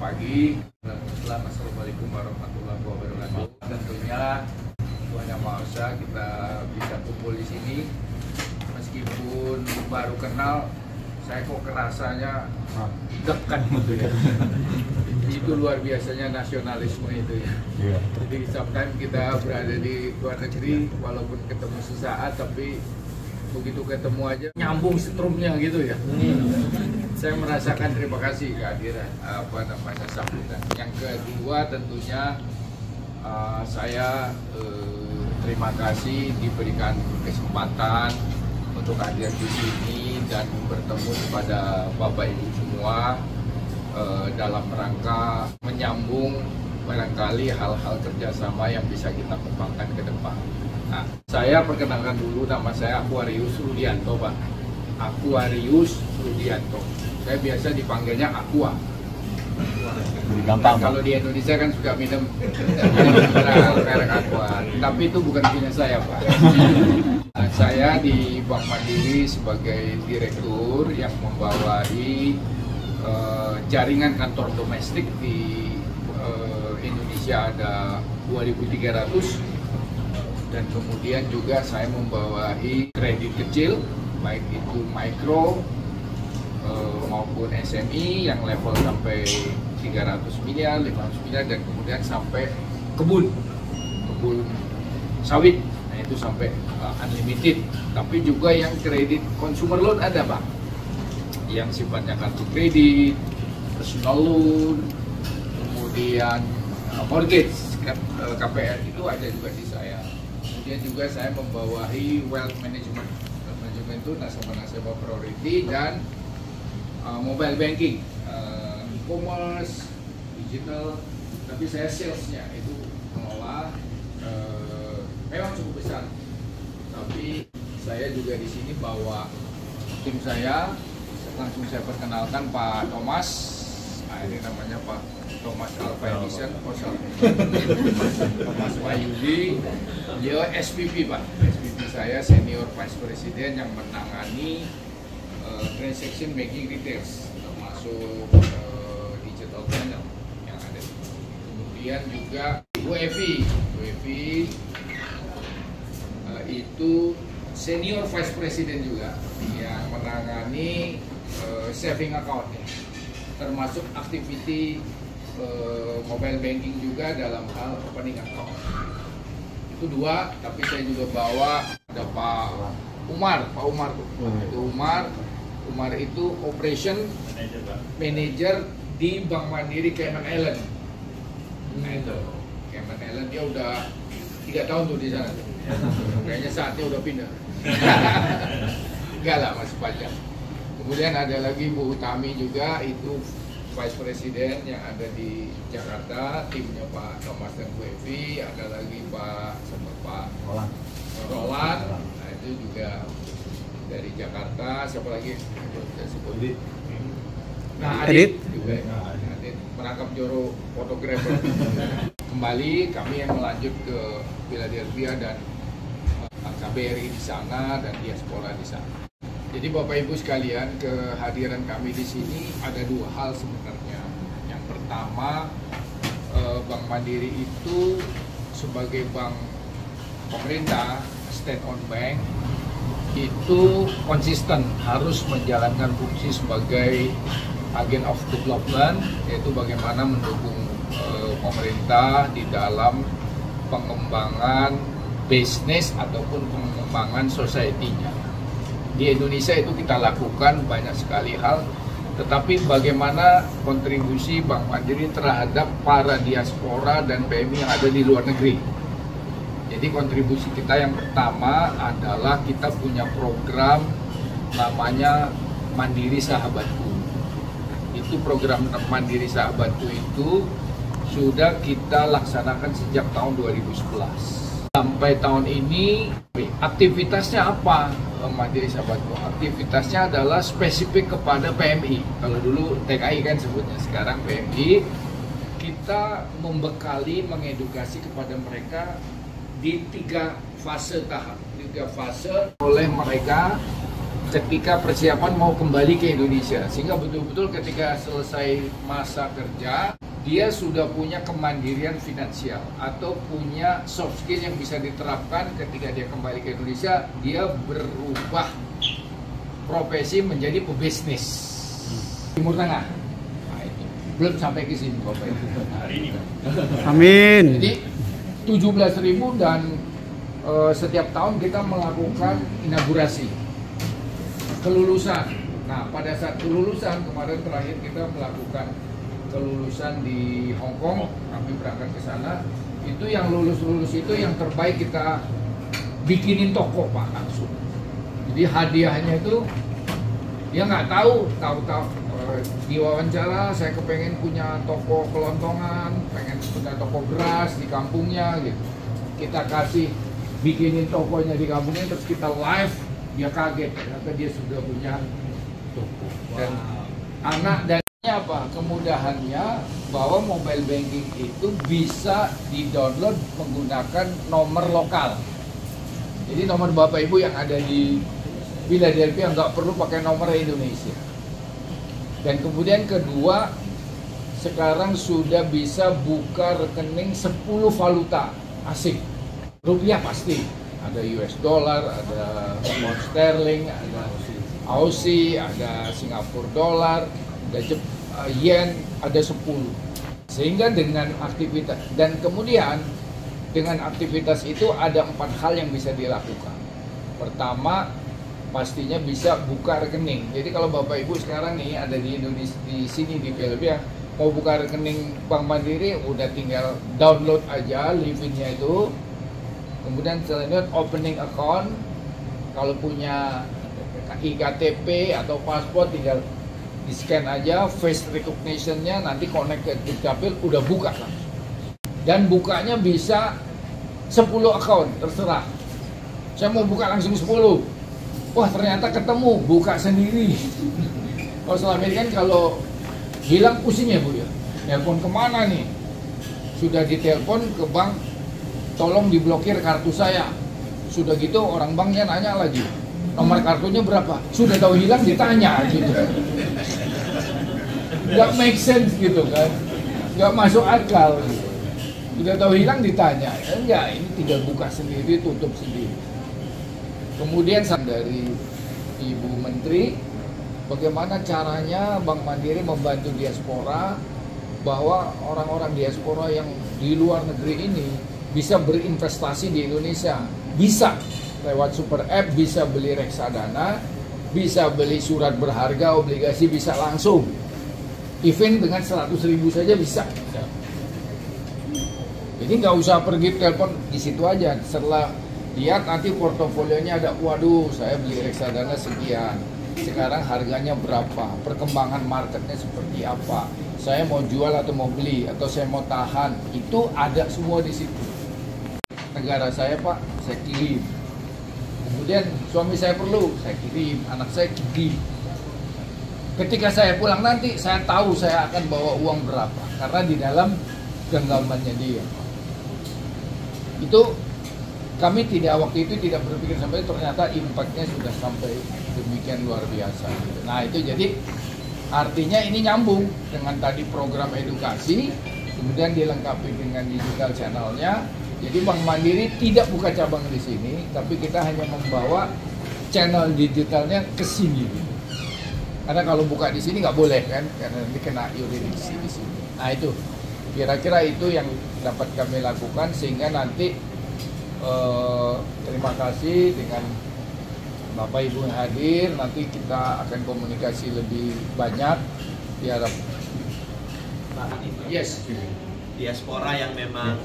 pagi. Assalamualaikum warahmatullahi wabarakatuh. Tentunya Tuhan Yang Maha Esa kita bisa kumpul di sini. Meskipun baru kenal, saya kok kerasanya dekat gitu ya. Itu luar biasanya nasionalisme itu ya. Jadi sometimes kita berada di luar negeri, walaupun ketemu sesaat, tapi begitu ketemu aja nyambung setrumnya gitu ya. Saya merasakan terima kasih kehadiran sambutan. Yang kedua tentunya saya terima kasih diberikan kesempatan untuk hadir di sini dan bertemu kepada Bapak Ibu semua dalam rangka menyambung barangkali hal-hal kerjasama yang bisa kita kembangkan ke depan. Nah, saya perkenalkan dulu, nama saya Aquarius Rudianto, Pak. Aquarius Rudianto. Saya biasa dipanggilnya Aqua. Gampang. Kalau di Indonesia kan suka minum merek Aqua, tapi itu bukan punya saya, Pak. Nah, saya di Bank Mandiri sebagai direktur yang membawahi jaringan kantor domestik di Indonesia ada 2.300. Dan kemudian juga saya membawahi kredit kecil, baik itu mikro maupun SME yang level sampai 300 miliar, 500 miliar, dan kemudian sampai kebun sawit, nah itu sampai unlimited. Tapi juga yang kredit consumer loan ada, Pak, yang sifatnya kartu kredit, personal loan, kemudian mortgage, KPR itu ada juga di saya. Kemudian juga saya membawahi wealth management. Wealth management itu nasabah priority dan mobile banking, e-commerce, digital. Tapi saya salesnya itu mengelola, memang cukup besar. Tapi saya juga di sini bawa tim saya. Langsung saya perkenalkan Pak Thomas. Nah, ini namanya Pak Thomas Alpha Edison, Thomas Wahyudi. Dia SPP, Pak. SPP saya Senior Vice President yang menangani transaction banking retails, termasuk digital channel yang ada. Kemudian juga UEFI itu Senior Vice President juga yang menangani saving account, termasuk activity mobile banking juga dalam hal opening account. Itu dua, tapi saya juga bawa ada Pak Umar tuh. Itu Umar itu operation manager di Bank Mandiri Cayman Island. Nah itu Cayman Island dia udah 3 tahun tuh di sana. Kayaknya saatnya udah pindah. Enggak lah, masih panjang. Kemudian ada lagi Bu Utami juga, itu Vice President yang ada di Jakarta, timnya Pak Thomas dan Bu Evi. Ada lagi Pak Roland. Nah itu juga dari Jakarta. Siapa lagi? Nah, Adit juga. Adit merangkap joro fotografer. Kembali kami yang melanjut ke Philadelphia dan KBRI di sana dan diaspora di sana. Jadi Bapak Ibu sekalian, kehadiran kami di sini ada 2 hal sebenarnya. Yang pertama, Bank Mandiri itu sebagai bank pemerintah, state-owned bank, itu konsisten harus menjalankan fungsi sebagai agen of development, yaitu bagaimana mendukung pemerintah di dalam pengembangan bisnis ataupun pengembangan society-nya. Di Indonesia itu kita lakukan banyak sekali hal, tetapi bagaimana kontribusi Bank Mandiri terhadap para diaspora dan PMI yang ada di luar negeri. Jadi kontribusi kita yang pertama adalah kita punya program namanya Mandiri Sahabatku. Itu program Mandiri Sahabatku itu sudah kita laksanakan sejak tahun 2011. Sampai tahun ini aktivitasnya apa Mandiri Sahabatku? Aktivitasnya adalah spesifik kepada PMI. Kalau dulu TKI kan sebutnya, sekarang PMI. Kita membekali, mengedukasi kepada mereka di 3 fase tahap. 3 fase oleh mereka ketika persiapan mau kembali ke Indonesia, sehingga betul-betul ketika selesai masa kerja dia sudah punya kemandirian finansial atau punya soft skill yang bisa diterapkan ketika dia kembali ke Indonesia. Dia berubah profesi menjadi pebisnis Timur Tengah. Nah, itu belum sampai ke sini Bapak Ibu. Hari ini. Amin. Jadi 17.000 dan setiap tahun kita melakukan inaugurasi kelulusan. Nah, pada saat kelulusan kemarin terakhir kita melakukan kelulusan di Hong Kong, kami berangkat ke sana. Itu yang lulus itu yang terbaik kita bikinin toko Pak langsung. Jadi hadiahnya itu dia nggak tahu di wawancara saya kepengen punya toko kelontongan, pengen punya toko beras di kampungnya gitu. Kita kasih bikinin tokonya di kampungnya, terus kita live, dia kaget ternyata dia sudah punya toko. Dan anak dan apa kemudahannya bahwa mobile banking itu bisa di-download menggunakan nomor lokal. Jadi nomor Bapak Ibu yang ada di Philadelphia nggak perlu pakai nomor Indonesia. Dan kemudian kedua, sekarang sudah bisa buka rekening 10 valuta asing. Rupiah pasti, ada US dollar, ada pound sterling, ada Aussie, ada Singapura dollar, ada yen, ada 10. Sehingga dengan aktivitas, dan kemudian dengan aktivitas itu ada 4 hal yang bisa dilakukan. Pertama, pastinya bisa buka rekening. Jadi kalau Bapak Ibu sekarang nih ada di Indonesia, di sini di Philadelphia, mau buka rekening Bank Mandiri, udah tinggal download aja linknya itu. Kemudian selanjutnya opening account, kalau punya iktp atau paspor tinggal di scan aja, face recognition-nya nanti connect ke Dukcapil, udah buka lah. Dan bukanya bisa 10 account, terserah. Saya mau buka langsung 10. Wah ternyata ketemu, buka sendiri. Kalau selama ini kan kalau hilang pusing ya Bu ya. Telepon kemana nih? Sudah ditelepon ke bank, tolong diblokir kartu saya. Sudah gitu orang banknya nanya lagi, nomor kartunya berapa? Sudah tahu hilang ditanya gitu. Gak make sense gitu kan, gak masuk akal gitu. Sudah tahu hilang ditanya, enggak, ini tinggal buka sendiri, tutup sendiri. Kemudian dari Ibu Menteri, bagaimana caranya Bank Mandiri membantu diaspora, bahwa orang-orang diaspora yang di luar negeri ini bisa berinvestasi di Indonesia. Bisa lewat super app, bisa beli reksadana, bisa beli surat berharga, obligasi, bisa langsung. Even dengan 100.000 saja bisa. Jadi nggak usah pergi telepon, di situ aja. Setelah lihat nanti portofolionya ada, waduh saya beli reksadana sekian, sekarang harganya berapa, perkembangan marketnya seperti apa, saya mau jual atau mau beli, atau saya mau tahan, itu ada semua di situ. Negara saya Pak, saya kirim. Kemudian suami saya perlu, saya kirim, anak saya kirim. Ketika saya pulang nanti, saya tahu saya akan bawa uang berapa, karena di dalam genggamannya dia. Itu kami waktu itu tidak berpikir sampai, ternyata impactnya sudah sampai demikian luar biasa. Nah itu jadi artinya ini nyambung dengan tadi program edukasi, kemudian dilengkapi dengan digital channelnya. Jadi Bank Mandiri tidak buka cabang di sini, tapi kita hanya membawa channel digitalnya ke sini. Karena kalau buka di sini nggak boleh kan, karena nanti kena yurisdiksi di sini. Nah itu kira-kira itu yang dapat kami lakukan, sehingga nanti terima kasih dengan Bapak Ibu yang hadir, nanti kita akan komunikasi lebih banyak diharap. Yes, diaspora yang memang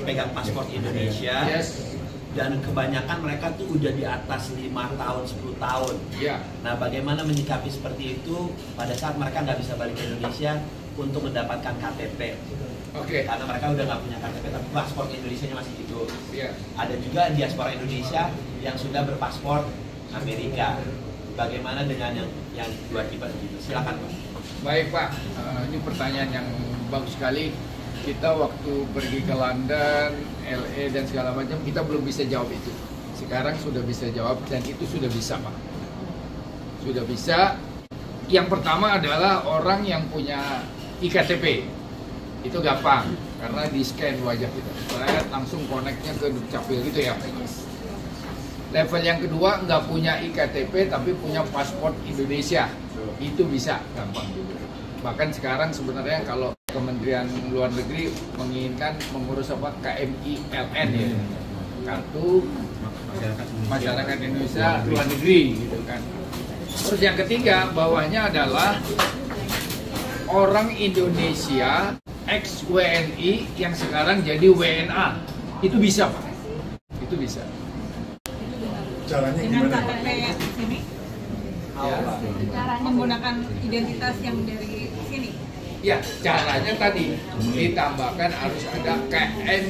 pegang paspor Indonesia, yes. Dan kebanyakan mereka tuh udah di atas 5 tahun, 10 tahun. Yeah. Nah, bagaimana menyikapi seperti itu pada saat mereka nggak bisa balik ke Indonesia untuk mendapatkan KTP? Oke. Karena mereka udah nggak punya KTP, tapi paspor Indonesianya masih hidup. Yeah. Ada juga diaspora Indonesia yang sudah berpaspor Amerika. Bagaimana dengan yang dua tipe itu? Silakan Pak. Baik Pak, ini pertanyaan yang bagus sekali. Kita waktu pergi ke London, LA dan segala macam, kita belum bisa jawab itu. sekarang sudah bisa jawab dan itu sudah bisa Pak. Sudah bisa. Yang pertama adalah orang yang punya iktp. Itu gampang karena di scan wajah kita. Saya langsung connect-nya ke Dukcapil gitu ya. Level yang kedua nggak punya iktp tapi punya paspor Indonesia. Itu bisa gampang. Bahkan sekarang sebenarnya kalau Kementerian Luar Negeri menginginkan mengurus apa KMILN ya, kartu masyarakat Indonesia luar negeri gitu kan. Terus yang ketiga bawahnya adalah orang Indonesia ex WNI yang sekarang jadi WNA. Itu bisa Pak, itu bisa. Caranya dengan gimana? KTP sini, Ya. caranya menggunakan identitas yang dari sini. Ya, caranya tadi ditambahkan harus ada KMILN.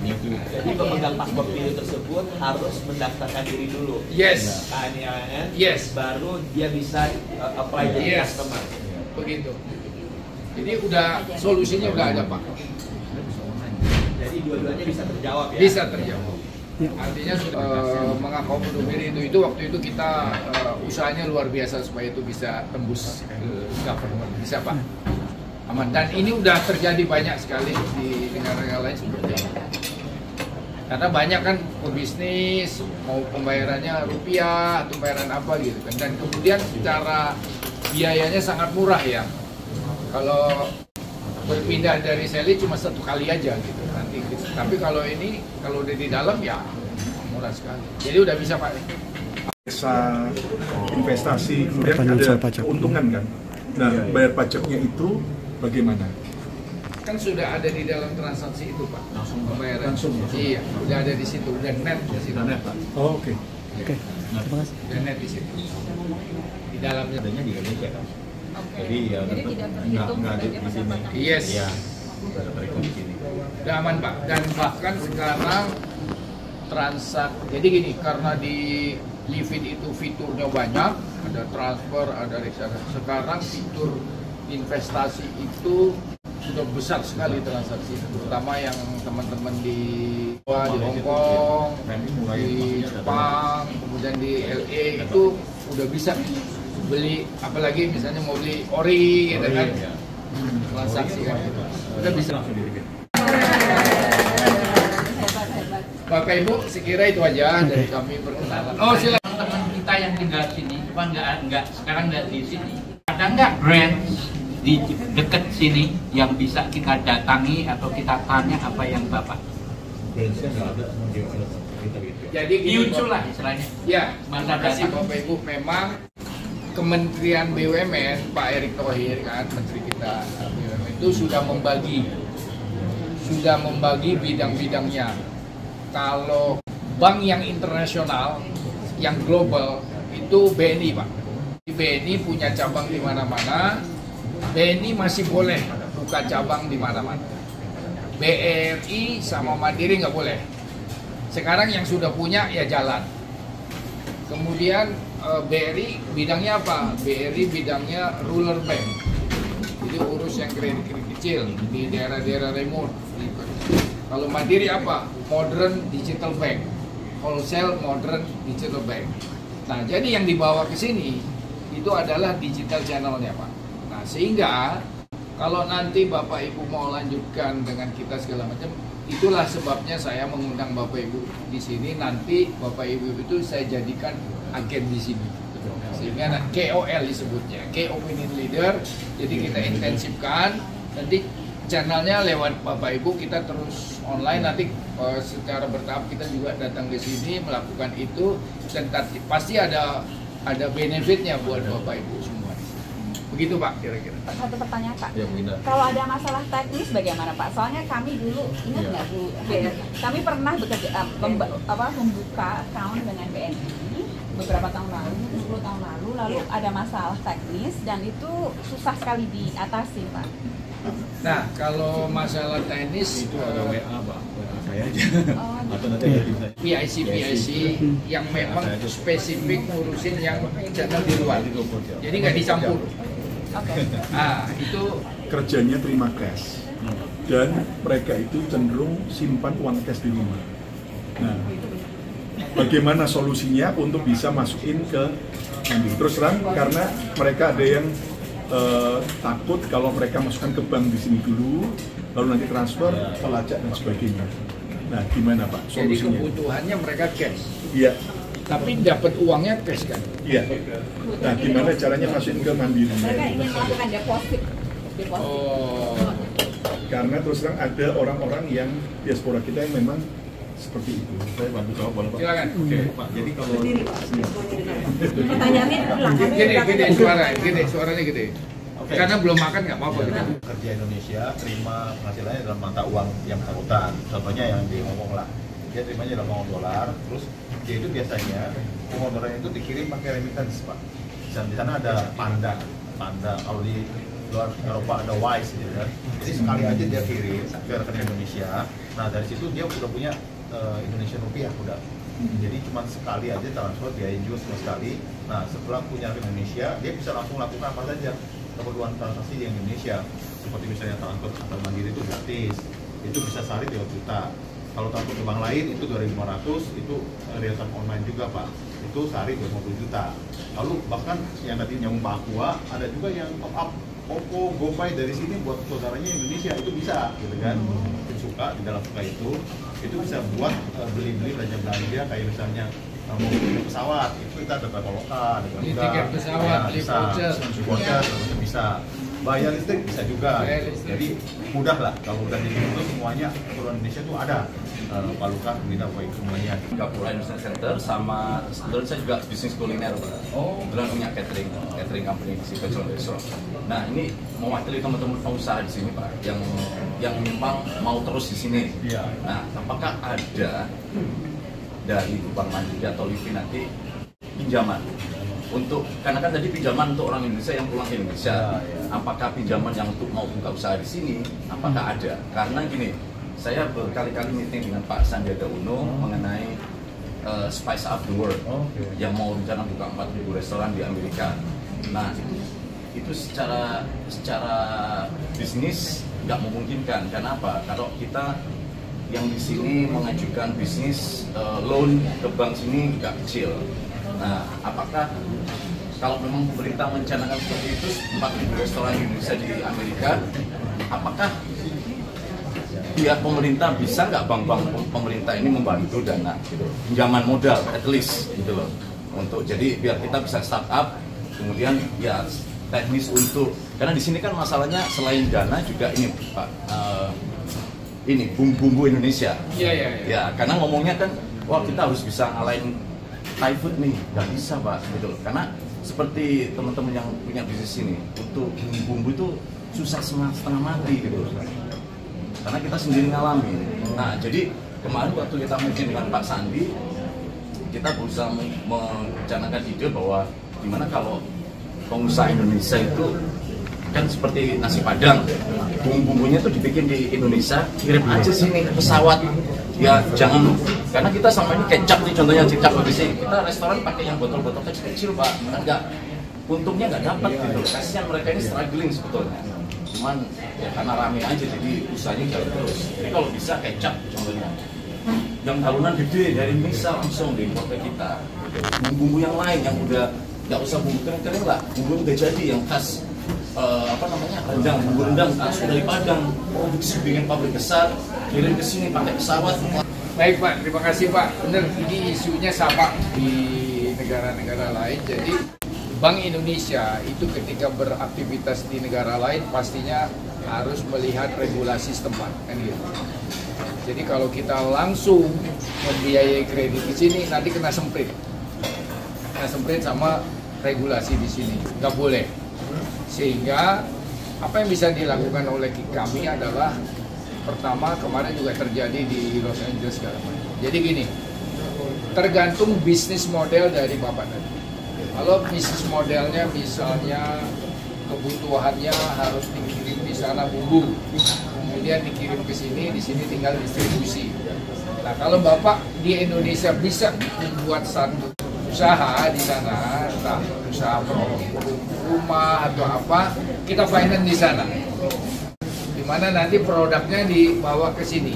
Jadi pemegang paspor biru tersebut harus mendaftarkan diri dulu. Yes. KMILN. Yes. Baru dia bisa apply jadi Yes. customer. Begitu. Jadi udah solusinya udah ada Pak. Jadi dua-duanya bisa terjawab ya. Bisa terjawab. Artinya mengakomodir itu waktu itu kita usahanya luar biasa supaya itu bisa tembus ke government. Bisa Pak. Aman. Dan ini udah terjadi banyak sekali di negara-negara lain seperti ini. Karena banyak kan pebisnis mau pembayarannya rupiah atau pembayaran apa gitu kan. Dan kemudian secara biayanya sangat murah ya. Kalau berpindah dari Seli cuma 1 kali aja gitu nanti gitu. Tapi kalau ini kalau udah di dalam ya murah sekali. Jadi udah bisa Pak. Desa investasi kemudian ada keuntungan kan. Nah, bayar pajaknya itu bagaimana? Kan sudah ada di dalam transaksi itu Pak. Langsung pembayaran. langsung. Iya, udah ada di situ, udah net di situ. Oh, oke. Oke, terima kasih. Udah net di situ. Di dalamnya. adanya di Indonesia kan. Oke. Jadi ya Jadi tetap tidak terhitung nggak ada sebagai di sini. pendapatan. Yes. Iya. Ada terhitung di sini. Udah aman Pak. Dan bahkan sekarang jadi gini, karena di Livin itu fiturnya banyak, ada transfer, ada reksadana. Sekarang fitur investasi itu sudah besar sekali transaksi, terutama yang teman-teman di Hong Kong, di Jepang, kemudian di LA itu udah bisa beli, apalagi misalnya mau beli ori gitu kan, transaksi kan gitu. Udah bisa. Bapak Ibu, sekira itu aja dari kami perkenalan. Oh silakan. Teman kita yang tinggal sini, cuma sekarang nggak di sini. Ada nggak brand di dekat sini yang bisa kita datangi atau kita tanya apa yang Bapak? Brandsnya nggak ada, kita gitu. Jadi Muncul lah istilahnya. Ya, terima kasih Bapak Ibu. Memang Kementerian BUMN Pak Erick Thohir kan, Menteri kita BUMN itu sudah membagi bidang-bidangnya. Kalau bank yang internasional, yang global itu BNI Pak. BNI punya cabang di mana-mana. BNI masih boleh buka cabang di mana-mana. BRI sama Mandiri nggak boleh. Sekarang yang sudah punya ya jalan. Kemudian BRI bidangnya apa? BRI bidangnya rural bank. Jadi urus yang kredit-kredit kecil di daerah-daerah remote. Kalau Mandiri apa? Modern digital bank. Wholesale modern digital bank. Nah, jadi yang dibawa ke sini itu adalah digital channelnya Pak. Nah, sehingga kalau nanti Bapak Ibu mau lanjutkan dengan kita segala macam, itulah sebabnya saya mengundang Bapak Ibu di sini. Nanti Bapak Ibu itu saya jadikan agen di sini. Sehingga KOL disebutnya, Key Opinion Leader. Jadi kita intensifkan. Nanti channelnya lewat Bapak Ibu kita terus online. Nanti secara bertahap kita juga datang ke sini melakukan itu. Dan pasti ada benefitnya buat Bapak Ibu semua. Begitu Pak kira-kira. Satu pertanyaan Pak. Ya, Bunda. Kalau ada masalah teknis bagaimana Pak? Soalnya kami dulu ingat nggak Bu? Kami pernah membuka account dengan BNI beberapa tahun lalu, 10 tahun lalu ada masalah teknis dan itu susah sekali diatasi Pak. Nah, kalau masalah teknis Itu ada WA Pak, WA saya aja. Oh, Atau nanti ada di saya. PIC yang memang spesifik ngurusin yang channel di luar. Jadi nggak dicampur. Oke. Ah, itu Kerjanya terima cash dan mereka itu cenderung simpan uang cash di rumah. Nah, bagaimana solusinya untuk bisa masukin ke Mandiri? Terus terang karena mereka ada yang takut kalau mereka masukkan ke bank di sini dulu, lalu nanti transfer, pelacak dan sebagainya. Nah, gimana Pak Jadi solusinya? kebutuhannya mereka cash, Iya, tapi dapat uangnya cash kan? iya. Nah, gimana caranya masukin ke Mandiri? Mereka ingin melakukan deposit. Oh, Karena terus terang ada orang-orang yang diaspora kita yang memang seperti itu. Saya bantu jawab boleh Pak? silakan. Oke Pak, jadi kalau Pertanyaannya Gede suaranya gede. Oke. Karena belum makan nggak apa-apa. Ya, Gitu. kerja Indonesia terima penghasilannya dalam mata uang yang bersangkutan. Contohnya yang di Hongkong lah, dia terimanya dalam uang dolar, terus dia itu biasanya uang dolarnya itu dikirim pakai remittance Pak. Dan di sana ada Panda. Kalau di luar Eropa ada Wise gitu kan. Jadi sekali aja dia kirim ke rekening Indonesia. Nah dari situ dia udah punya Indonesian rupiah udah. Jadi cuma sekali aja transfer biaya juga cuma sekali. Nah setelah punya rekening Indonesia, dia bisa langsung lakukan apa saja keperluan transaksi di Indonesia. Seperti misalnya transfer atau mandiri itu gratis, itu bisa sehari 3 juta. Kalau transfer ke bank lain itu 2.500, itu real time online juga Pak. Itu sehari 250 juta. Lalu bahkan yang tadi nyambung Pak Aqua, ada juga yang top up Oppo, GoPay dari sini buat saudaranya Indonesia, itu bisa gitu kan. Mungkin suka, di dalam suka itu bisa buat beli-beli belanja-belanja kayak misalnya mau beli pesawat, itu kita ada Traveloka, ada Beli tiket pesawat, beli voucher. voucher bisa. Bayar listrik bisa juga. Bayar listrik. Jadi mudah lah kalau udah di situ semuanya keperluan Indonesia tuh ada. Pak Luka, Bina, Boy, semuanya. Gapura Industri Center sama sebetulnya saya juga bisnis kuliner Pak. Kebetulan punya catering company di sini, restaurant. Nah ini mewakili teman-teman pengusaha di sini Pak, yang memang mau terus di sini. Iya. Nah apakah ada dari Bank Mandiri atau Livi nanti pinjaman untuk, karena kan tadi pinjaman untuk orang Indonesia yang pulang ke Indonesia, apakah pinjaman yang untuk mau buka usaha di sini, apakah ada? Karena gini, saya berkali-kali meeting dengan Pak Sandiaga Uno mengenai Spice Up the World yang mau rencana buka 4.000 restoran di Amerika. Nah itu secara bisnis nggak memungkinkan. Karena apa? Kalau kita yang di sini mengajukan bisnis loan ke bank sini nggak kecil. Nah, apakah kalau memang pemerintah merencanakan seperti itu 4.000 restoran Indonesia di Amerika, apakah pihak pemerintah bisa nggak bank-bank pemerintah ini membantu dana gitu, pinjaman modal at least gitu loh, untuk jadi biar kita bisa start up, kemudian ya teknis untuk, karena di sini kan masalahnya selain dana juga ini Pak, ini bumbu Indonesia. Iya. Ya, karena ngomongnya kan, wah kita harus bisa ngalahin Thai food nih, nggak bisa Pak, gitu loh. Karena seperti teman-teman yang punya bisnis ini, untuk bumbu itu susah setengah mati gitu loh. Karena kita sendiri ngalamin. Nah, jadi kemarin waktu kita meeting dengan Pak Sandi, kita berusaha mencanangkan ide bahwa gimana kalau pengusaha Indonesia itu kan seperti nasi Padang, bumbu-bumbunya itu dibikin di Indonesia, kirim aja sini pesawat. Ya jangan, karena kita sama ini kecap nih contohnya, kecap di sini kita restoran pakai yang botol-botol kecil-kecil Pak, enggak, untungnya nggak dapat gitu. Kasihan mereka ini struggling sebetulnya. Cuman ya karena rame aja jadi usahanya jalan terus. Jadi kalau bisa kecap contohnya, yang tarunan gede dari Indonesia langsung diimpor ke kita. Bumbu yang lain yang udah nggak usah bumbu kering-kering lah, bumbu udah jadi yang khas rendang, bumbu rendang khas dari Padang, produksi bikin pabrik besar, kirim ke sini pakai pesawat. Baik Pak, terima kasih Pak. Benar, ini isunya sama di negara-negara lain. Jadi Bank Indonesia itu ketika beraktivitas di negara lain pastinya harus melihat regulasi setempat, kan gitu. Jadi kalau kita langsung membiayai kredit di sini nanti kena semprit sama regulasi di sini, nggak boleh. Sehingga apa yang bisa dilakukan oleh kami adalah pertama, kemarin juga terjadi di Los Angeles sekarang. Jadi gini, tergantung bisnis model dari Bapak tadi. Kalau bisnis modelnya misalnya kebutuhannya harus dikirim di sana bumbu, kemudian dikirim ke sini, di sini tinggal distribusi. Nah kalau Bapak di Indonesia bisa membuat satu usaha di sana, entah usaha rumah atau apa, kita finance di sana. Dimana nanti produknya dibawa ke sini,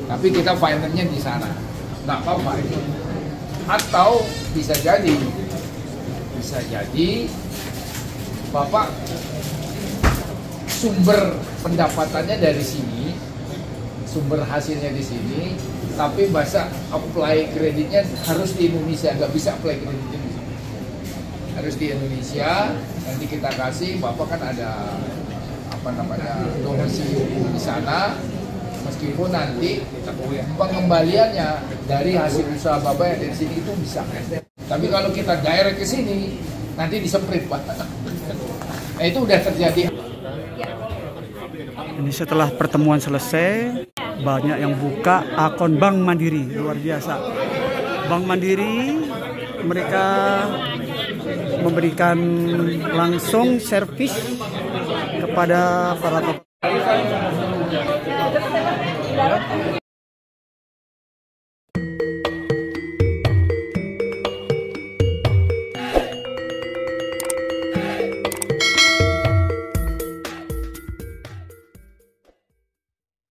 tapi kita finance-nya di sana. nggak apa-apa itu. Atau bisa jadi Bapak sumber pendapatannya dari sini, sumber hasilnya di sini, tapi bahasa apply kreditnya harus di Indonesia, nggak bisa apply kreditnya di sini. Harus di Indonesia, nanti kita kasih, Bapak kan ada donasi di sana, meskipun nanti pengembaliannya dari hasil usaha Bapak yang dari sini itu bisa. Tapi kalau kita direct ke sini, nanti disemprit Pak. Nah itu udah terjadi. Ini setelah pertemuan selesai, banyak yang buka akun Bank Mandiri, luar biasa. Bank Mandiri, mereka memberikan langsung servis kepada para